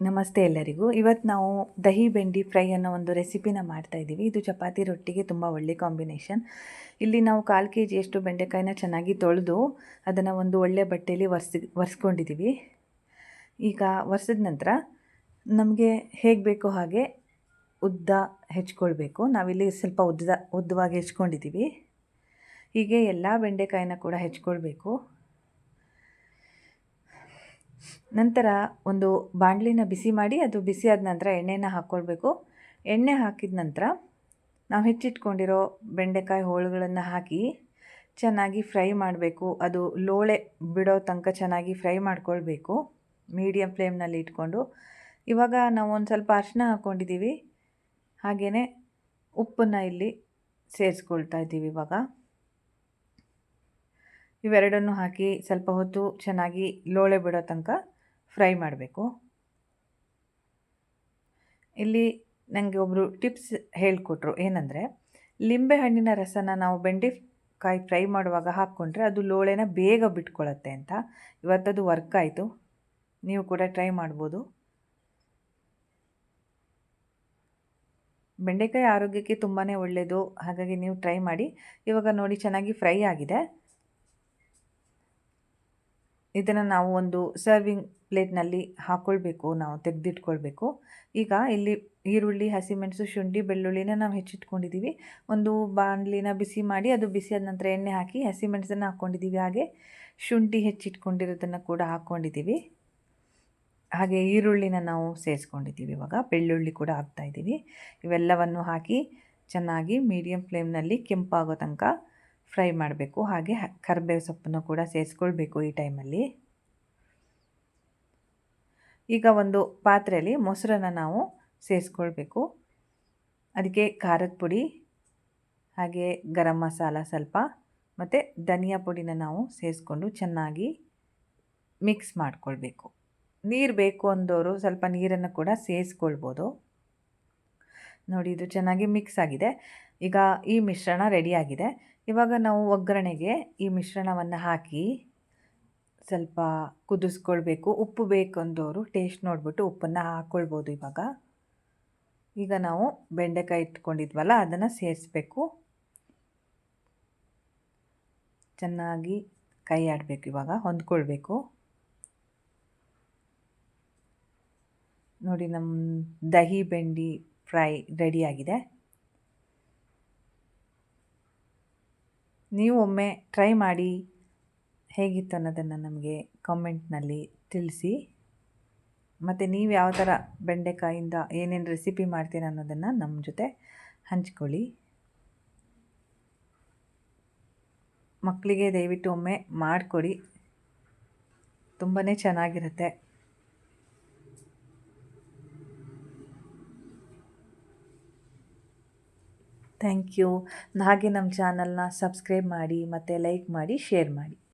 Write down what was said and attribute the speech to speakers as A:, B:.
A: ನಮಸ್ತೆ ಎಲ್ಲರಿಗೂ. ಇವತ್ತು ನಾವು ದಹಿ ಬೆಂಡಿ ಫ್ರೈ ಅನ್ನೋ ಒಂದು ರೆಸಿಪಿನ ಮಾಡ್ತಾಯಿದ್ದೀವಿ. ಇದು ಚಪಾತಿ ರೊಟ್ಟಿಗೆ ತುಂಬ ಒಳ್ಳೆ ಕಾಂಬಿನೇಷನ್. ಇಲ್ಲಿ ನಾವು 1/4 kg ಬೆಂಡೆಕಾಯಿನ ಚೆನ್ನಾಗಿ ತೊಳೆದು ಅದನ್ನು ಒಂದು ಒಳ್ಳೆ ಬಟ್ಟೆಯಲ್ಲಿ ಒರೆಸ್ಕೊಂಡಿದ್ದೀವಿ. ಈಗ ಒರೆಸಿದ ನಂತರ ನಮಗೆ ಹೇಗೆ ಬೇಕೋ ಹಾಗೆ ಉದ್ದ ಹೆಚ್ಕೊಳ್ಬೇಕು. ನಾವಿಲ್ಲಿ ಸ್ವಲ್ಪ ಉದ್ದವಾಗಿ ಹೆಚ್ಕೊಂಡಿದ್ದೀವಿ. ಹೀಗೆ ಎಲ್ಲ ಬೆಂಡೆಕಾಯಿನ ಕೂಡ ಹೆಚ್ಕೊಳ್ಬೇಕು. ನಂತರ ಒಂದು ಬಾಣಲಿನ ಬಿಸಿ ಮಾಡಿ ಅದು ಬಿಸಿ ಆದ ನಂತರ ಎಣ್ಣೆನ ಹಾಕ್ಕೊಳ್ಬೇಕು. ಎಣ್ಣೆ ಹಾಕಿದ ನಂತರ ನಾವು ಹೆಚ್ಚಿಟ್ಕೊಂಡಿರೋ ಬೆಂಡೆಕಾಯಿ ಹೋಳುಗಳನ್ನು ಹಾಕಿ ಚೆನ್ನಾಗಿ ಫ್ರೈ ಮಾಡಬೇಕು. ಅದು ಲೋಳೆ ಬಿಡೋ ತನಕ ಚೆನ್ನಾಗಿ ಫ್ರೈ ಮಾಡ್ಕೊಳ್ಬೇಕು ಮೀಡಿಯಮ್ ಫ್ಲೇಮ್ನಲ್ಲಿ ಇಟ್ಕೊಂಡು. ಇವಾಗ ನಾವು ಒಂದು ಸ್ವಲ್ಪ ಅರಿಶಿನ ಹಾಕ್ಕೊಂಡಿದ್ದೀವಿ, ಹಾಗೆಯೇ ಉಪ್ಪನ್ನು ಇಲ್ಲಿ ಸೇರಿಸ್ಕೊಳ್ತಾ ಇದ್ದೀವಿ. ಇವಾಗ ಇವೆರಡನ್ನು ಹಾಕಿ ಸ್ವಲ್ಪ ಹೊತ್ತು ಚೆನ್ನಾಗಿ ಲೋಳೆ ಬಿಡೋ ತನಕ ಫ್ರೈ ಮಾಡಬೇಕು. ಇಲ್ಲಿ ನನಗೆ ಒಬ್ಬರು ಟಿಪ್ಸ್ ಹೇಳಿಕೊಟ್ರು. ಏನಂದರೆ, ಲಿಂಬೆಹಣ್ಣಿನ ರಸನ ನಾವು ಬೆಂಡೆಕಾಯಿ ಫ್ರೈ ಮಾಡುವಾಗ ಹಾಕ್ಕೊಂಡ್ರೆ ಅದು ಲೋಳೆನ ಬೇಗ ಬಿಟ್ಕೊಳ್ಳುತ್ತೆ ಅಂತ. ಇವತ್ತದು ವರ್ಕ್ ಆಯಿತು. ನೀವು ಕೂಡ ಟ್ರೈ ಮಾಡ್ಬೋದು. ಬೆಂಡೆಕಾಯಿ ಆರೋಗ್ಯಕ್ಕೆ ತುಂಬಾ ಒಳ್ಳೆಯದು, ಹಾಗಾಗಿ ನೀವು ಟ್ರೈ ಮಾಡಿ. ಇವಾಗ ನೋಡಿ ಚೆನ್ನಾಗಿ ಫ್ರೈ ಆಗಿದೆ. ಇದನ್ನು ನಾವು ಒಂದು ಸರ್ವಿಂಗ್ ಪ್ಲೇಟ್ನಲ್ಲಿ ಹಾಕ್ಕೊಳ್ಬೇಕು, ನಾವು ತೆಗೆದಿಟ್ಕೊಳ್ಬೇಕು. ಈಗ ಇಲ್ಲಿ ಈರುಳ್ಳಿ, ಹಸಿಮೆಣಸು, ಶುಂಠಿ, ಬೆಳ್ಳುಳ್ಳಿನ ನಾವು ಹೆಚ್ಚಿಟ್ಕೊಂಡಿದ್ದೀವಿ. ಒಂದು ಬಾಣಲಿನ ಬಿಸಿ ಮಾಡಿ ಅದು ಬಿಸಿಯಾದ ನಂತರ ಎಣ್ಣೆ ಹಾಕಿ ಹಸಿಮೆಣಸನ್ನು ಹಾಕ್ಕೊಂಡಿದ್ದೀವಿ. ಹಾಗೆ ಶುಂಠಿ ಹೆಚ್ಚಿಟ್ಕೊಂಡಿರೋದನ್ನು ಕೂಡ ಹಾಕ್ಕೊಂಡಿದ್ದೀವಿ. ಹಾಗೆ ಈರುಳ್ಳಿನ ನಾವು ಸೇರಿಸ್ಕೊಂಡಿದ್ದೀವಿ. ಇವಾಗ ಬೆಳ್ಳುಳ್ಳಿ ಕೂಡ ಹಾಕ್ತಾಯಿದ್ದೀವಿ. ಇವೆಲ್ಲವನ್ನು ಹಾಕಿ ಚೆನ್ನಾಗಿ ಮೀಡಿಯಮ್ ಫ್ಲೇಮ್ನಲ್ಲಿ ಕೆಂಪಾಗೋ ತನಕ ಫ್ರೈ ಮಾಡಬೇಕು. ಹಾಗೆ ಕರಿಬೇವು ಸೊಪ್ಪನ್ನು ಕೂಡ ಸೇರಿಸ್ಕೊಳ್ಬೇಕು ಈ ಟೈಮಲ್ಲಿ. ಈಗ ಒಂದು ಪಾತ್ರೆಯಲ್ಲಿ ಮೊಸರನ್ನು ನಾವು ಸೇರಿಸ್ಕೊಳ್ಬೇಕು. ಅದಕ್ಕೆ ಖಾರದ ಪುಡಿ, ಹಾಗೆ ಗರಂ ಮಸಾಲ ಸ್ವಲ್ಪ ಮತ್ತು ಧನಿಯಾ ಪುಡಿನ ನಾವು ಸೇರಿಸ್ಕೊಂಡು ಚೆನ್ನಾಗಿ ಮಿಕ್ಸ್ ಮಾಡಿಕೊಳ್ಬೇಕು. ನೀರು ಬೇಕು ಅಂದವರು ಸ್ವಲ್ಪ ನೀರನ್ನು ಕೂಡ ಸೇರಿಸ್ಕೊಳ್ಬೋದು. ನೋಡಿ, ಇದು ಚೆನ್ನಾಗಿ ಮಿಕ್ಸ್ ಆಗಿದೆ. ಈಗ ಈ ಮಿಶ್ರಣ ರೆಡಿಯಾಗಿದೆ. ಇವಾಗ ನಾವು ಒಗ್ಗರಣೆಗೆ ಈ ಮಿಶ್ರಣವನ್ನು ಹಾಕಿ ಸ್ವಲ್ಪ ಕುದಿಸ್ಕೊಳ್ಬೇಕು. ಉಪ್ಪು ಬೇಕು ಅಂದವರು ಟೇಸ್ಟ್ ನೋಡಿಬಿಟ್ಟು ಉಪ್ಪನ್ನು ಹಾಕ್ಕೊಳ್ಬೋದು. ಈಗ ನಾವು ಬೆಂಡೆಕಾಯಿ ಇಟ್ಕೊಂಡಿದ್ವಲ್ಲ ಅದನ್ನು ಸೇರಿಸ್ಬೇಕು. ಚೆನ್ನಾಗಿ ಕೈ ಆಡಬೇಕು, ಇವಾಗ ಹೊಂದ್ಕೊಳ್ಬೇಕು. ನೋಡಿ, ನಮ್ಮ ದಹಿ ಬೆಂಡಿ ಫ್ರೈ ರೆಡಿಯಾಗಿದೆ. ನೀವು ಒಮ್ಮೆ ಟ್ರೈ ಮಾಡಿ ಹೇಗಿತ್ತು ಅನ್ನೋದನ್ನು ನಮಗೆ ಕಾಮೆಂಟ್ನಲ್ಲಿ ತಿಳಿಸಿ. ಮತ್ತು ನೀವು ಯಾವ ಥರ ಬೆಂಡೆಕಾಯಿಂದ ಏನೇನು ರೆಸಿಪಿ ಮಾಡ್ತೀರ ಅನ್ನೋದನ್ನು ನಮ್ಮ ಜೊತೆ ಹಂಚ್ಕೊಳ್ಳಿ. ಮಕ್ಕಳಿಗೆ ದಯವಿಟ್ಟು ಒಮ್ಮೆ ಮಾಡಿಕೊಡಿ, ತುಂಬಾ ಚೆನ್ನಾಗಿರುತ್ತೆ. Thank you. ಹಾಗೆ ನಮ್ಮ ಚಾನಲ್ನ ಸಬ್ಸ್ಕ್ರೈಬ್ ಮಾಡಿ ಮತ್ತು ಲೈಕ್ ಮಾಡಿ, ಶೇರ್ ಮಾಡಿ.